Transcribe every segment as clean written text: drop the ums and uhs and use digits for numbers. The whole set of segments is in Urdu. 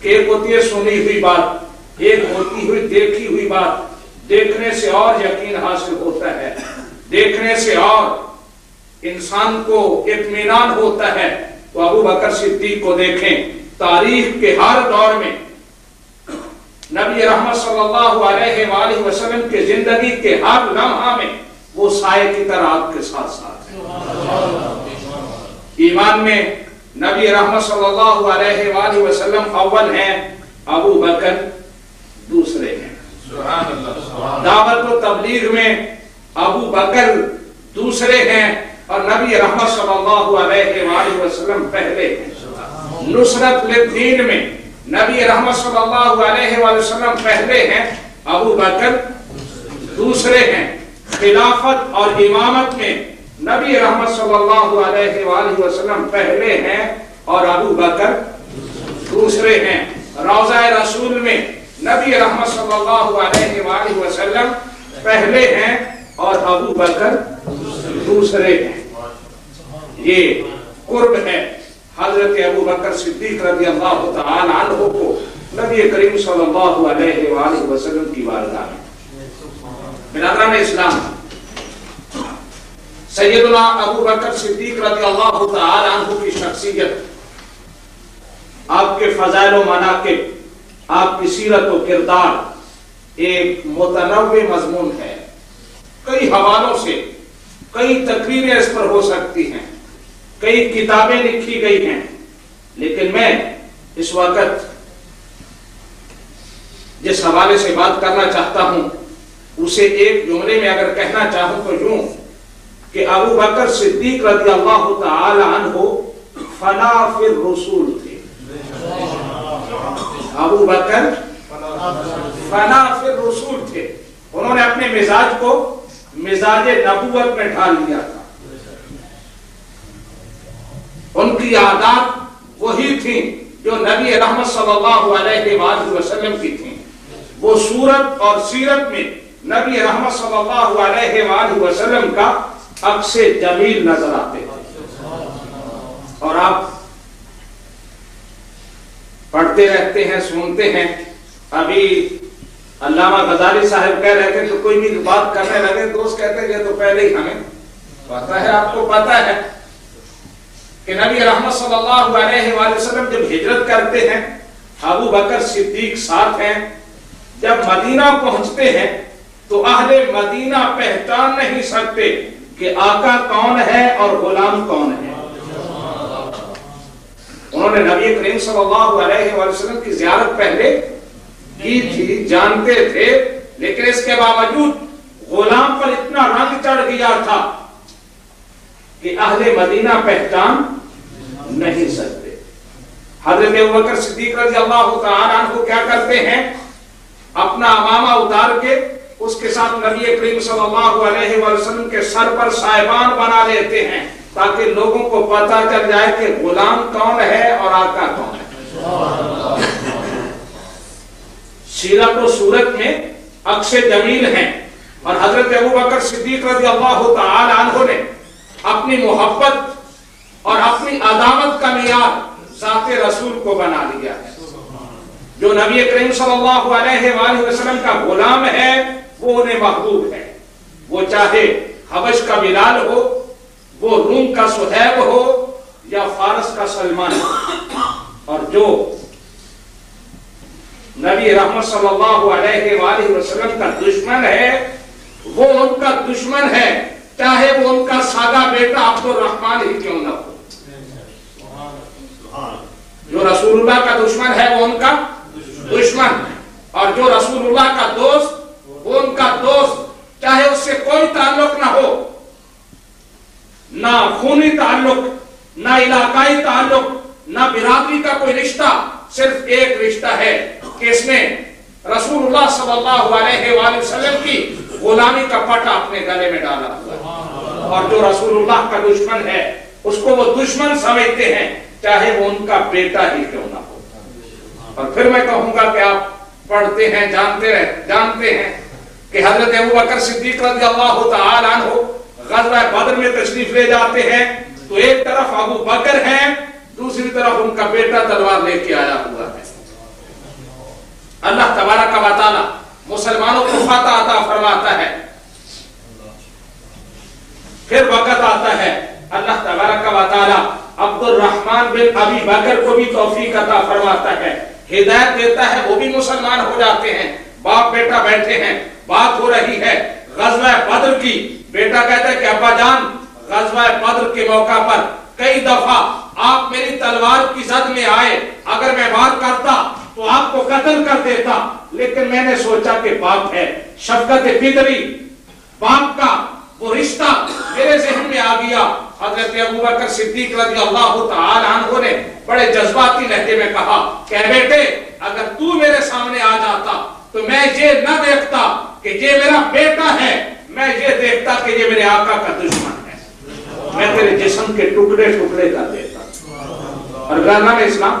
کہ ایک ہوتی ہے سنی ہوئی بات، ایک ہوتی ہوئی دیکھی ہوئی بات۔ دیکھنے سے اور یقین حاصل ہوتا ہے، دیکھنے سے اور انسان کو اطمینان ہوتا ہے۔ تو ابو بکر صدیق کو دیکھیں، تاریخ کے ہر دور میں نبی رحمت صلی اللہ علیہ وآلہ وسلم کے زندگی کے ہر لمحہ میں وہ سائے کی طرح آپ کے ساتھ ساتھ ہیں۔ ایمان میں نبی رحمت صلی اللہ علیہ وآلہ وسلم اول ہیں، ابو بکر دوسرے ہیں۔ دعوت و تبلیغ میں ابو بکر دوسرے ہیں اور نبی رحمت صلی اللہ علیہ وآلہ وسلم پہلے ہیں۔ نصرت للدین میں نبی رحمت صلی اللہ علیہ وآلہ وسلم پہلے ہیں، ابو بکر دوسرے ہیں۔ خلافت اور امامت میں نبی رحمت صلی اللہ علیہ وآلہ وسلم پہلے ہیں اور ابو بکر دوسرے ہیں۔ روضہ رسول میں نبی رحمت صلی اللہ علیہ وآلہ وسلم پہلے ہیں اور ابو بکر دوسرے ہیں۔ یہ قرب ہے حضرت ابو بکر صدیق رضی اللہ تعالی عنہ کو نبی کریم صلی اللہ علیہ وآلہ وسلم کی بارگاہ میں۔ برادران اسلام، سیدنا ابو بکر صدیق رضی اللہ تعالی عنہ کی شخصیت، آپ کے فضائل و مناقب، آپ کی سیرت و کردار ایک متنوع مضمون ہے۔ کئی حوالوں سے کئی تقریریں اس پر ہو سکتی ہیں، کئی کتابیں لکھی گئی ہیں، لیکن میں اس وقت جس حوالے سے بات کرنا چاہتا ہوں اسے ایک جملے میں اگر کہنا چاہوں تو یوں کہ ابو بکر صدیق رضی اللہ تعالی عنہ فنا فی الرسول تھے۔ ابو بکر فنا فی الرسول تھے، انہوں نے اپنے مزاج کو مزاج نبوت میں ڈھال لیا تھا۔ ان کی عادات وہی تھیں جو نبی رحمت صلی اللہ علیہ وآلہ وسلم کی تھیں۔ وہ صورت اور سیرت میں نبی رحمت صلی اللہ علیہ وآلہ وسلم کا عکس جمیل نظر آتے تھے۔ اور آپ پڑھتے رہتے ہیں، سنتے ہیں۔ ابھی علامہ غزالی صاحب کہہ رہے تھے تو کوئی بھی بات کرنے لگے تو اس کہتے ہیں یہ تو پہلے ہی ہمیں پتا ہے، آپ کو پتا ہے کہ نبی رحمت صلی اللہ علیہ وآلہ وسلم جب ہجرت کرتے ہیں ابو بکر صدیق ساتھ ہیں۔ جب مدینہ پہنچتے ہیں تو اہل مدینہ پہچان نہیں سکتے کہ آقا کون ہے اور غلام کون ہے۔ انہوں نے نبی کریم صلی اللہ علیہ وآلہ وسلم کی زیارت پہلے کی تھی، جانتے تھے، لیکن اس کے باوجود غلام پر اتنا رنگ چڑھ گیا تھا کہ اہل مدینہ پہچان نہیں سکتے۔ حضرت ابوبکر صدیق رضی اللہ تعالیٰ عنہ کیا کرتے ہیں؟ اپنا امامہ اتار کے اس کے ساتھ نبی کریم صلی اللہ علیہ وسلم کے سر پر سائبان بنا لیتے ہیں تاکہ لوگوں کو پتا چل جائے کہ غلام کون ہے اور آقا کون ہے۔ سیرت و صورت میں عکس جمیل ہیں اور حضرت ابوبکر صدیق رضی اللہ تعالی عنہ نے اپنی محبت اور اپنی عداوت کا معیار ذات رسول کو بنا لیا ہے۔ جو نبی کریم صلی اللہ علیہ وآلہ وسلم کا غلام ہے وہ انہیں محبوب ہے، وہ چاہے حبش کا بلال ہو، وہ روم کا صہیب ہو یا فارس کا سلمان ہو۔ اور جو نبی رحمت صلی اللہ علیہ وآلہ وسلم کا دشمن ہے وہ ان کا دشمن ہے، چاہے وہ ان کا سادہ بیٹا عبد الرحمن ہی کیوں نہ ہو۔ جو رسول اللہ کا دشمن ہے وہ ان کا دشمن ہے، اور جو رسول اللہ کا دوست وہ ان کا دوست، چاہے اس سے کوئی تعلق نہ ہو، نہ خونی تعلق، نہ علاقائی تعلق، نہ برادری کا کوئی رشتہ، صرف ایک رشتہ ہے کہ اس نے رسول اللہ صلی اللہ علیہ وآلہ وسلم کی غلامی کا پٹا اپنے گلے میں ڈالا ہوا، اور جو رسول اللہ کا دشمن ہے اس کو وہ دشمن سمجھتے ہیں چاہے وہ ان کا بیٹا ہی کیوں نہ ہو۔ اور پھر میں کہوں گا کہ آپ پڑھتے ہیں، جانتے ہیں کہ حضرت ابوبکر صدیق رضی اللہ تعالی عنہ غزوہ بدر میں تشریف لے جاتے ہیں تو ایک طرف ابو بکر ہیں، دوسری طرف ان کا بیٹا تلوار لے کے آیا ہوا ہے۔ و تعالی مسلمانوں کو فتح عطا فرماتا ہے، پھر وقت آتا ہے اللہ تبارک و تعالی عبد الرحمن بن ابی بکر کو بھی توفیق عطا فرماتا ہے، ہدایت دیتا ہے، وہ بھی مسلمان ہو جاتے ہیں۔ باپ بیٹا بیٹھے ہیں، بات ہو رہی ہے غزوہ بدر کی۔ بیٹا کہتا ہے کہ ابا جان، غزوہ بدر کے موقع پر کئی دفعہ آپ میری تلوار کی زد میں آئے، اگر میں وار کرتا تو آپ کو قتل کر دیتا، لیکن میں نے سوچا کہ باپ ہے، شفقت فطری باپ کا وہ رشتہ میرے ذہن میں آ گیا۔ حضرت ابوبکر صدیق رضی اللہ تعالی عنہ نے بڑے جذباتی لہجے میں کہا کہ بیٹے، اگر تو میرے سامنے آ جاتا تو میں یہ نہ دیکھتا کہ یہ میرا بیٹا ہے، میں یہ دیکھتا کہ یہ میرے آقا کا دشمن ہے، میں تیرے جسم کے ٹکڑے ٹکڑے کر دیتا۔ اور برادران اسلام،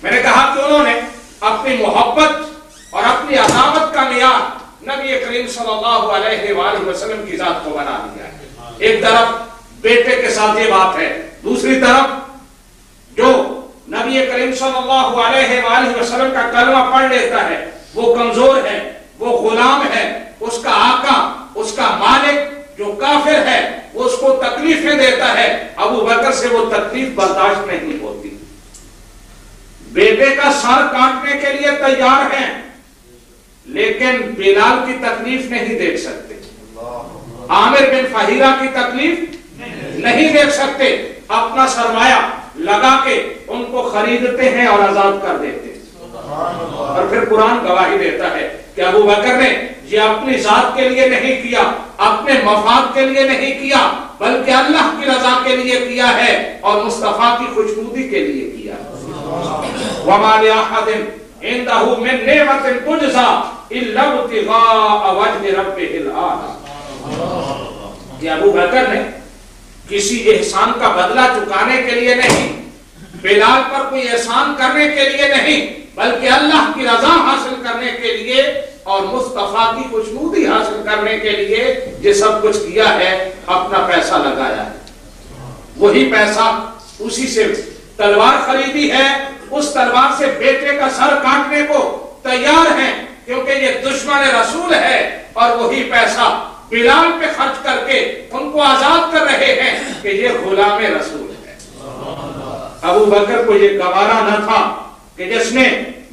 میں نے کہا کہ انہوں نے اپنی محبت اور اپنی عظمت کا معیار نبی کریم صلی اللہ علیہ وآلہ وسلم کی ذات کو بنا دیا ہے۔ ایک طرف بیٹے کے ساتھ یہ بات ہے، دوسری طرف جو نبی کریم صلی اللہ علیہ وآلہ وسلم کا کلمہ پڑھ لیتا ہے وہ کمزور ہے، وہ غلام ہے، اس کا آقا، اس کا مالک جو کافر ہے وہ اس کو تکلیفیں دیتا ہے، ابو بکر سے وہ تکلیف برداشت نہیں ہوتی، بیٹے کا سر کاٹنے کے لیے تیار ہیں لیکن بلال کی تکلیف نہیں دیکھ سکتے، عامر بن فہیرہ کی تکلیف نہیں دیکھ سکتے، اپنا سرمایہ لگا کے ان کو خریدتے ہیں اور آزاد کر دیتے ہیں۔ اور پھر قرآن گواہی دیتا ہے کہ ابو بکر نے یہ اپنی ذات کے لیے نہیں کیا، اپنے مفاد کے لیے نہیں کیا، بلکہ اللہ کی رضا کے لیے کیا ہے اور مصطفیٰ کی خوشنودی کے لیے کیا۔ وَمَا لِأَحَدٍ عِندَهُ مِن نِعْمَةٍ تُجْزَىٰ إِلَّا ابْتِغَاءَ وَجْهِ رَبِّهِ الْأَعْلَىٰ کہ ابو بکر نے کسی احسان کا بدلہ چکانے کے لیے نہیں، بلال پر کوئی احسان کرنے کے لیے نہیں، بلکہ اللہ کی رضا حاصل کرنے کے لیے اور مصطفیٰ کی خوشنودی حاصل کرنے کے لیے یہ سب کچھ کیا ہے، اپنا پیسہ لگایا ہے۔ وہی پیسہ اسی سے تلوار خریدی ہے، اس تلوار سے بیٹے کا سر کاٹنے کو تیار ہیں کیونکہ یہ دشمن رسول ہے، اور وہی پیسہ بلال پہ خرچ کر کے ان کو آزاد کر رہے ہیں کہ یہ غلام رسول ہے۔ ابو بکر کو یہ گوارا نہ تھا کہ جس نے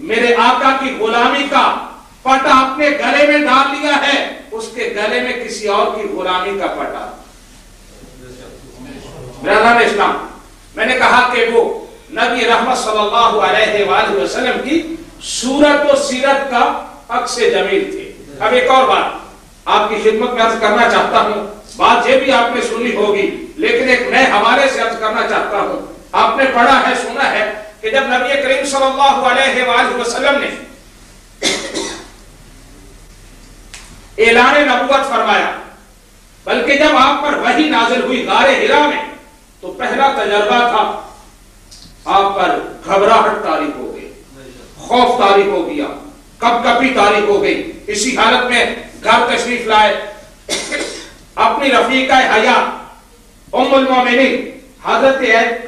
میرے آقا کی غلامی کا پٹا اپنے گلے میں ڈال لیا ہے، اس کے گلے میں کسی اور کی غلامی کا پٹا۔ برادران اسلام، میں نے کہا کہ وہ نبی رحمت صلی اللہ علیہ وآلہ وسلم کی صورت و سیرت کا عکس جمیل تھے۔ اب ایک اور بات آپ کی خدمت میں عرض کرنا چاہتا ہوں، بات یہ بھی آپ نے سنی ہوگی لیکن ایک نئے حوالے سے عرض کرنا چاہتا ہوں۔ آپ نے پڑھا ہے، سنا ہے کہ جب نبی کریم صلی اللہ علیہ وآلہ وسلم نے اعلان نبوت فرمایا، بلکہ جب آپ پر وحی نازل ہوئی غار حرا میں، تو پہلا تجربہ تھا آپ پر گھبراہٹ طاری ہو گئی، خوف طاری ہو گیا، کپ کپی طاری ہو گئی۔ اسی حالت میں گھر تشریف لائے، اپنی رفیقہ حیات ام المومنین حضرت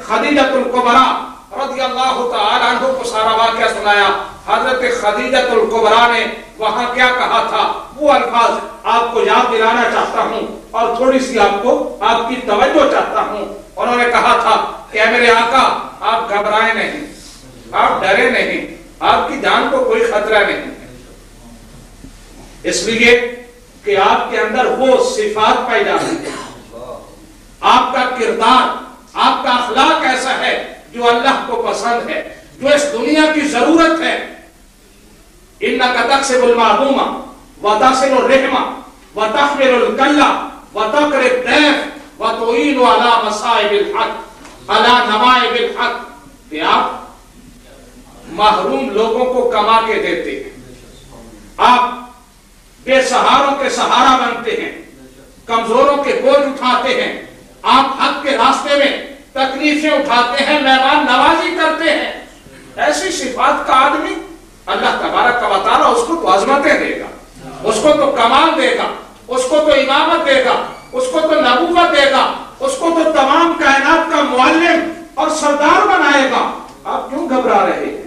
خدیجۃ الکبریٰ رضی اللہ تعالی عنہ کو سارا واقعہ سنایا۔ حضرت خدیجۃ الکبریٰ نے وہاں کیا کہا تھا وہ الفاظ آپ کو یاد دلانا چاہتا ہوں اور تھوڑی سی آپ کو آپ کی توجہ چاہتا ہوں۔ انہوں نے کہا تھا کہ اے میرے آقا، آپ گھبرائیں نہیں، آپ ڈرے نہیں، آپ کی جان کو کوئی خطرہ نہیں، اس لیے کہ آپ کے اندر وہ صفات پائی جاتی ہیں، آپ کا کردار، آپ کا اخلاق ایسا ہے جو اللہ کو پسند ہے، جو اس دنیا کی ضرورت ہے۔ إِنَّكَ تَكْسِبُ الْمَعْدُومَ وَتَصِلُ الرِّحْمَ وَتَحْمِلُ الْكَلَّ وَتَقْرِي الضَّيْفَ وَتُعِينُ عَلَى مَصَائِبِ الْحَقِّ عَلَى نَوَائِبِ الْحَقِّ کہ آپ محروم لوگوں کو کما کے دیتے ہیں، آپ بے سہاروں کے سہارا بنتے ہیں، کمزوروں کے بوجھ اٹھاتے ہیں، آپ حق کے راستے میں تکلیفیں اٹھاتے ہیں، مہمان نوازی کرتے ہیں۔ ایسی صفات کا آدمی اللہ تبارک و تعالیٰ اس کو تو عظمتیں دے گا، اس کو تو کمال دے گا، اس کو تو امامت دے گا، اس کو تو نبوت دے گا، اس کو تو تمام کائنات کا معلم اور سردار بنائے گا۔ آپ کیوں گھبرا رہے ہیں؟